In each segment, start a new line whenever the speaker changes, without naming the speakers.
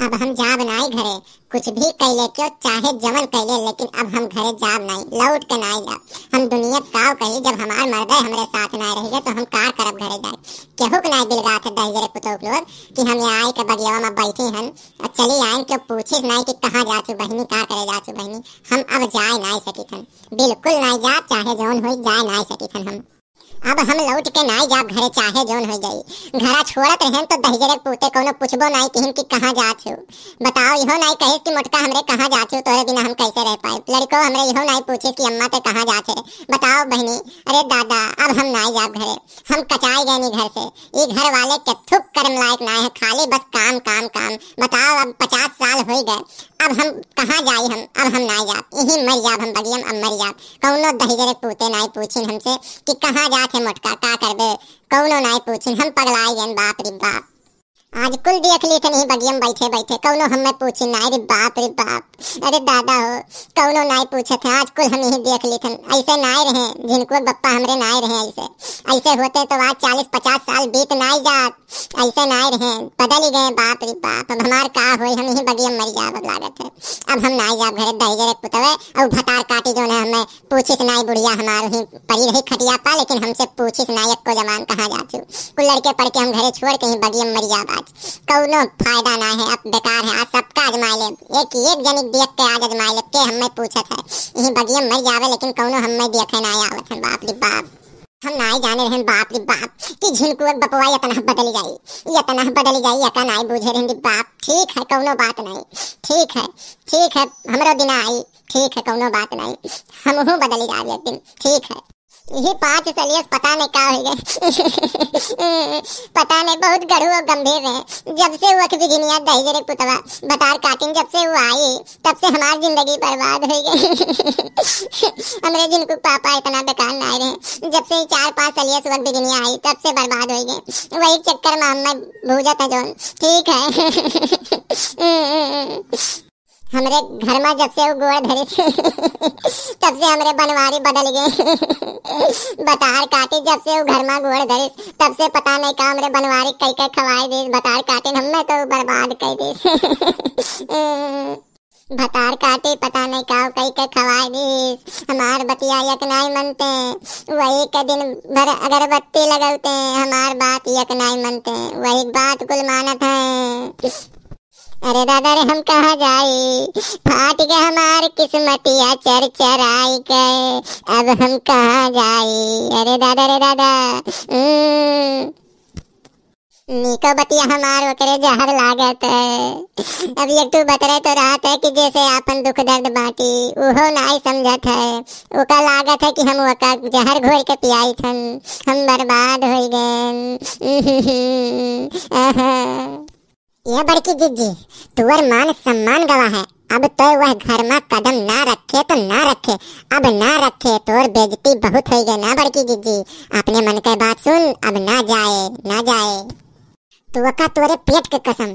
अब हम जाब नाई घरे, कुछ भी कैले क्यों चाहे जमन कैले, लेकिन अब हम घरे जाब नाई, लौट के नाई जाब। हम दुनिया काव कही, जब हमार मर्दे हमरे साथ नाई रही तो हम कार करब घरे जाए। केहू के नाई बिलगा थे दहिजरे पुतोक लोग कि हम यहाँ आई के बगियावा में बैठी हन और चली आइन क्यों पूछिस नाई कि कहाँ जाचू बहनी, का करे जाचू बहनी। हम अब जाए नाई सकीथन, बिल्कुल नाई जा, चाहे जौन हो जाए नाई सकीथन। हम अब हम लौट के नाई जाब घरे, चाहे जोन हो जाई। घरा छोड़त रहें तो दहिजरे पूते कोनो पुछबो नाई किहिन कि कहाँ जात हो। बताओ इहो नाई कहिस कि मोटका हमरे कहाँ जात हो, तोरे बिना हम कैसे रह पाए। लड़को हमरे इहो नाई पूछिस कि अम्मा ते कहाँ जात है। बताओ बहनी, अरे दादा अब हम नाई जाब घरे, हम कचाई गए नी घर से। ये घर वाले के थुक कर्म लायक नाई है, खाली बस काम काम काम। बताओ अब 50 साल हो गए, अब हम कहाँ जाई। हम अब हम नाई जाब, यही मर जाब हम बगियम, अब मर जाब। कौनो दहिजरे पूते नाई पूछिन हमसे कि कहाँ जात है मोटका, का करबे, कौनो नाई पूछिन। हम पगलाई गए, बाप रे बाप। आज कुल देख ली थे नहीं बगियम बैठे बैठे, कौनो हमें पूछी नाई, रे बाप रे बाप। अरे दादा हो, कौनो नाई पूछे थे, आज कुल हम यही देख ली थे। ऐसे नाई रहे जिनको बप्पा हमरे नाई रहे, ऐसे होते तो आज 40-50 साल बीत नाई जात। ऐसे नाई रहे, बदल ही गए, बाप रे बाप। अब हमार का होई, हम यही बगियम मर जाब लागत है। अब हम नाई जाब घरे, दहिजरे पुतवे और भतार काटी जो है हमें पूछिस नाई, बुढ़िया हमार ही परी रही खटिया पा, लेकिन हमसे पूछिस नाई एको जमान कहाँ जाचू। कुल लड़के पढ़ के हम घरे छोड़ के ही बगियम मर जाब। आज कौनो फायदा ना है, अब बेकार है। आज सबका आजमाई ले, एक जनिक देख के आज आजमाई ले के हमें पूछत है। यही बगियम मर जावे, लेकिन कौनो हमें देखे ना आवत है, बाप रे बाप। हम नाई जाने रहे, बाप रे बाप, कि झिनकुआ बपवा इतना बदल जाई, इतना बदल जाई, यका नाई बुझे रहे बाप। ठीक है, कौनो बात नहीं, ठीक है, ठीक है, हमरो दिन आई, ठीक है, कौनो बात नहीं, हमहू बदल जाए एक दिन, ठीक है। यही 5 सलियस पता नहीं क्या हो गए पता नहीं, बहुत गढ़ू और गंभीर है। जब से वो बिगिनिया दहिजरे पुतवा बतार काटिन, जब से वो आई तब से हमारी जिंदगी बर्बाद हो गई हमरे जिनको पापा इतना बेकार ना रहे, जब से 4-5 सलियस वक्त बिगिनिया आई तब से बर्बाद हो गए। वही चक्कर में हमें भूजा था जोन, ठीक है हमरे घर में जब से वो गोड़ धरे तब से हमरे बनवारी बदल गए बतार काटे जब से वो घर में गोड़ धरे तब से पता नहीं का हमरे बनवारी कई कई खवाई दे। बतार काटे हमें तो बर्बाद कर दे भतार काटे पता नहीं का कई कई खवाई दे। हमार बतिया यक नहीं मनते, वही के दिन भर अगरबत्ती लगाते, हमार बात यक नहीं मनते, वही बात कुल मानत है। अरे दादा रे हम कहाँ जाई, फाट गए हमार किस्मतिया चरचराई गए, अब हम कहाँ जाई। अरे दादा रे दादा नीको बतिया हमार ओकरे जहर लागत है। अब एक तू बतरे तो रात है कि जैसे आपन दुख दर्द बाटी, उहो नहीं समझत है। ओका लागत है कि हम ओका जहर घोल के पियाई थन, हम बर्बाद हो गए। यह बड़की जिज्जी तुअर मान सम्मान गवा है, अब तो वह घर में कदम ना रखे तो ना रखे, अब ना रखे तोर बेइज्जती बहुत हो गई ना बड़की जिज्जी। अपने मन के बात सुन, अब ना जाए ना जाए। तुअका तोरे पेट के कसम,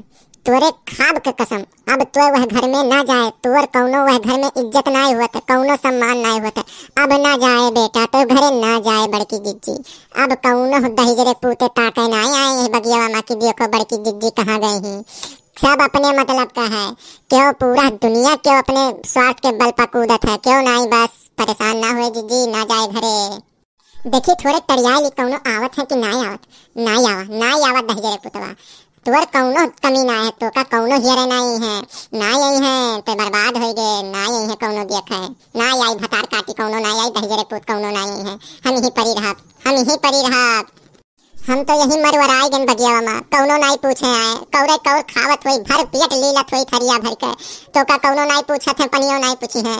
तोरे खाब के कसम, अब तो वह घर में ना जाए। तोर कौनो वह घर में इज्जत ना होता, कौनो सम्मान ना होता, अब ना जाए बेटा, तो घरे ना जाए बड़की जिज्जी। अब कौनो दहिजरे पूते ताके ना आए बगिया माँ की, देखो बड़की जिज्जी कहाँ गई हैं। सब अपने मतलब का है, क्यों पूरा दुनिया क्यों अपने स्वार्थ के बल पर कूदत है, क्यों नहीं बस परेशान ना हुए जिज्जी, ना जाए घरे। देखी थोड़े तड़ियाली कौनो आवत है कि नहीं आवत, नहीं आवत दहिजरे पुतवा। तोर कौनो कमी ना है, तो का कौनो हियरे नहीं है, ना यही है तो बर्बाद हो गए, ना यही है कौनो देख है, ना आई भतार काटी कौनो ना आई दहिजरे पुत कौनो ना यही है। हम यही परी रहा, हम यही परी रहा, हम तो यही मरवराई गन बगिया माँ, कौनो नहीं पूछे आए। कौरे कौर खावत हुई भर पेट लीलत हुई थरिया भर के, तो का कौनो नहीं पूछत है, पनियो नहीं पूछी है।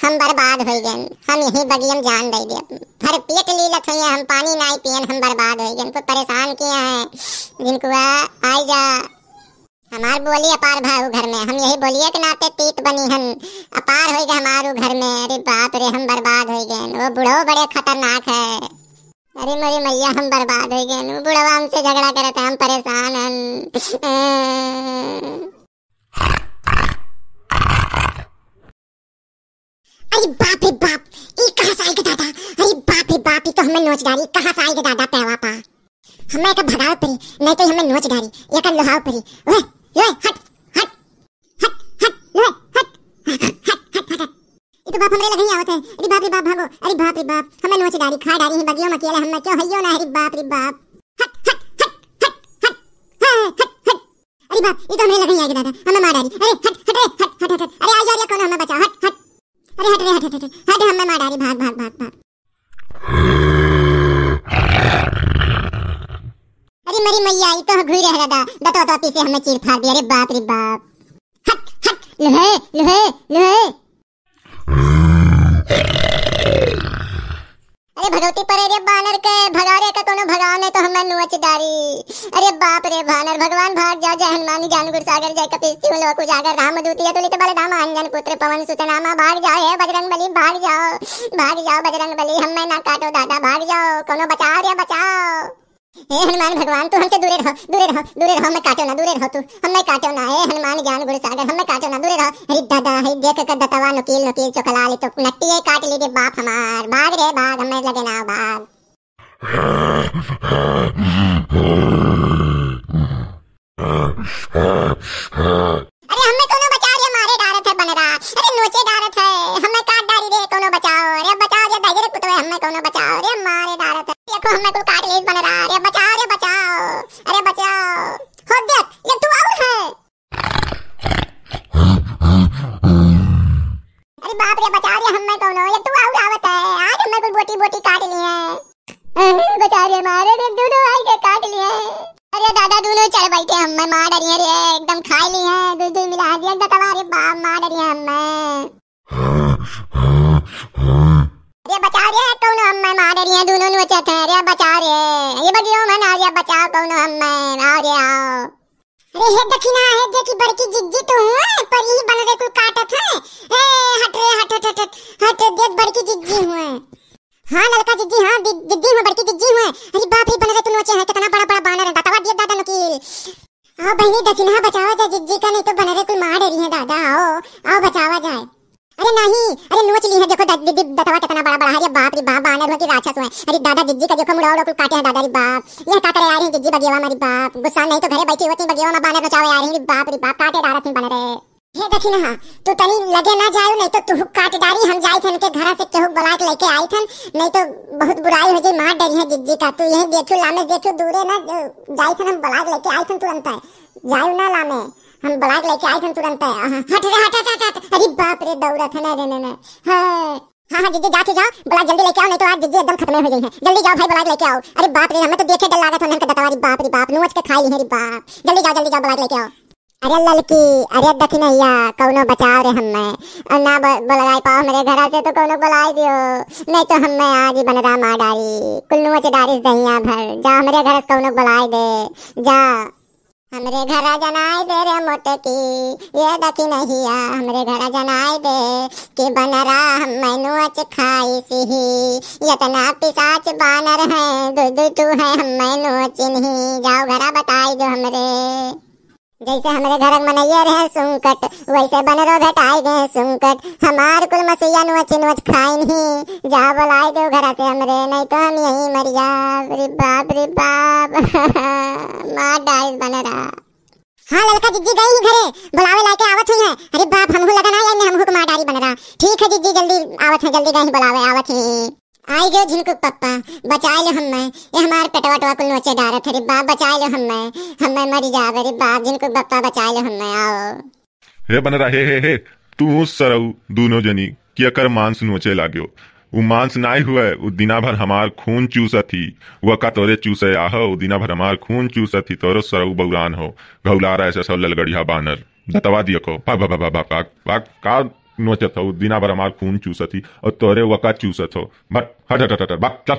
हम बर्बाद हो गए, हम यही बगियम जान दे दे, भर पेट लीलत हुई, हम पानी नहीं पियन, हम बर्बाद हो गए। परेशान किया है जिनको आई जा। हमार बोली अपार भाऊ घर में, हम यही बोलिए के नाते तीत बनी हन, अपार हो गए हमारू घर में। अरे बाप रे हम बर्बाद हो गए, वो बुढ़ो बड़े खतरनाक है। अरे मेरी मैया हम बर्बाद हो गए, बुढ़वा हमसे झगड़ा करता, हम परेशान हन। अरे बाप रे बाप, ये कहाँ से आएगा दादा, अरे बाप रे बाप, ये तो हमें नोच डाली, कहाँ से आएगा दादा पैवा पा। हमें का भगाव परी, नहीं तो हमें नोच डाली, ये का लोहाव परी। ओए ओए हट हट तो बाप हमरे लगे आवत है। अरे बाप रे बाप भागो। अरे बाप रे बाप हमें नोच डारी खा डारी ही बगियो में अकेले हम क्यों हइयो ना। अरे बाप रे बाप हट हट हट हट हट हट हट। अरे बाप ये तो हमरे लगे आगे दादा हमें मार डारी। अरे हट हट रे हट हट हट। अरे आ जा कौन हमें बचाओ हट हट। अरे हट रे हट हट हट हमें मार डारी भाग भाग भाग भाग। अरे मरी मैया ये तो घुई रह दादा दतो तो पीछे हमें चीर फाड़ दिया। अरे बाप रे बाप हट हट लोहे लोहे लोहे। अरे भगवती पर रे बानर के भगारे का कोनो भगाने तो हमें नोच डारी। अरे बाप रे बानर भगवान भाग जाओ जय हनुमानी ज्ञान गुरु सागर जय कपीसती हुलो कुछ आगर राम दूतिया तुलित बलधाम अंजन पुत्र पवन सुतनामा। भाग जाओ हे बजरंग बली भाग जाओ बजरंग बली हमें ना काटो दादा भाग जाओ कोनो बचाओ रे बचाओ। हे हनुमान भगवान तू हमसे दूरे रहो हमें काटो ना दूरे रहो तू हमें काटो ना। हे हनुमान ज्ञान गुरु सागर हमें काटो ना दूरे रहो। अरे दादा हे देख कर दतवा नकील चोखला ले तो नट्टी काट लीजिए बाप हमार। भाग रे भाग हमें लगे ना भाग। अरे हमें कोनो बचाओ रे मारे डारत है बनरा। अरे नोचे डारत है हमें काट डारी रे कोनो बचाओ रे दाइरे कुतवे हमें कोनो बचाओ रे मारे डारत है। देखो हमें को काट ले बनरा रे बचाओ अरे बचाओ हो देख ये तू और है। अरे बाप रे बचाओ रे हमें कोनो ये तू और आवत है। आज हमें को बोटी काट ली है। बचाओ रे मारे रे दोनों आई के काट लिए। अरे दादा दोनों चढ़ बैठे हमें मार डरी रे एकदम खा ली है दूध मिला दिया दतवा रे बाप मार डरी हमें। अरे बचाओ रे कौन हमें मार डरी है दोनों नोचे थे। अरे बचाओ रे ये बगियो में ना रे बचाओ कौन हमें आओ रे आओ। अरे हे दखिना है देखी बड़की जिज्जी तो है पर ही बन रे को काटत है। ए हट रे हट हट हट हट देख बड़की जिज्जी हुए। हां लड़का जिज्जी हां जिज्जी हुए बड़की जिज्जी हुए। अरे बाप रे बन रे तू नोचे है कितना बड़ा बड़ा बानर है दादा दिया दादा नकील। आओ बहनी दखिना बचाओ जा जिज्जी का नहीं तो बन रे कोई मार रही है दादा आओ बचावा जाए। अरे नहीं अरे नोच ली है देखो दीदी दतवा कितना बड़ा बड़ा है। अरे बाप रे बाप बानर हो की राक्षस हुए। अरे दादा जिज्जी का देखो मुड़ा उड़ा काटे हैं दादा रे बाप ये का करे आ रही जिज्जी बगियावा हमारी बाप गुस्सा नहीं तो घरे बैठी होती बगियावा में बानर बचावे आ रही। बाप रे बाप काटे डारा थी बन रे। हे देखी ना तू तनी लगे ना जाओ नहीं तो तू काट डारी हम जाई थन के घर से केहू बुला के लेके आई थन नहीं तो बहुत बुराई हो जाई मार डरी है जिज्जी का। तू यही देखो लामे देखो दूरे ना जाई थन हम बुला के लेके आई थन तुरंत जाओ ना लामे हम बुला के लेके आई थन तुरंत हट रे हट। अरे बाप रे दौड़ा था ना रे हां जिज्जी जाके जाओ बुला जल्दी लेके आओ नहीं तो आज जिज्जी एकदम खत्म हो गई है। जल्दी जाओ भाई बुला के लेके आओ। अरे बाप रे हमें तो देखे डर लागत होने का दतवारी बाप रे बाप नोच के खाई है रे बाप। जल्दी जाओ बुला के लेके आओ। अरे ललकी अरे दखिनैया कौनो बचाओ रे हमें ना बुलाई पाओ मेरे घर से तो कौनो बुलाई दियो नहीं तो हमें आज ही बनरा मार डारी कुल्लू से डारिस दहिया भर जा हमारे घर से कौनो बुलाई दे जा हमरे घर जनाई दे रे मोटे की ये दखिनैया हमरे घर जनाई दे कि बनरा हमें नोच खाई सी यतना पिशाच बानर है दूध तू है हमें नोच नहीं जाओ घरा बताई दो हमरे। जैसे हमारे घर मनैया रहे सुंकट वैसे बनरो घटाई गए सुंकट हमार कुल मसैया नोच खाई नहीं जा बुलाई दो घर से हमरे नहीं तो हम यहीं मर जाब। रे बाप मार डाल बनरा। हाँ लड़का जिज्जी गई ही घरे बुलावे लाके आवत हुई है। अरे बाप हमहू लगना या हमहू को मार डाली बनरा। ठीक है जिज्जी जल्दी आवत है जल्दी गई बुलावे आवत है। आई गयो झिनकू पप्पा बचाए लो हमें ये हमार पेटवा कुल नोचे डारत। अरे बाप बचाए लो हमें मर जावे। रे बाप झिनकू पप्पा बचाए लो हमें आओ।
हे बनरा हे तू सरऊ दोनों जनी कि अकर मांस नोचे लाग्यो उ मांस नाई हुए उ दिना भर हमार खून चूसथी वह का तोरे चूसे आह उ दिना भर हमार खून चूसथी तोरो सरऊ बौरान हो घौलारा ऐसे सब ललगड़िया बानर दतवा दियो को भाग भाग भाग भाग भाग का नोचत हो दिना भर हमार खून चूसथी और तोरे वका चूसत हो भाग हट हट हट भाग चल।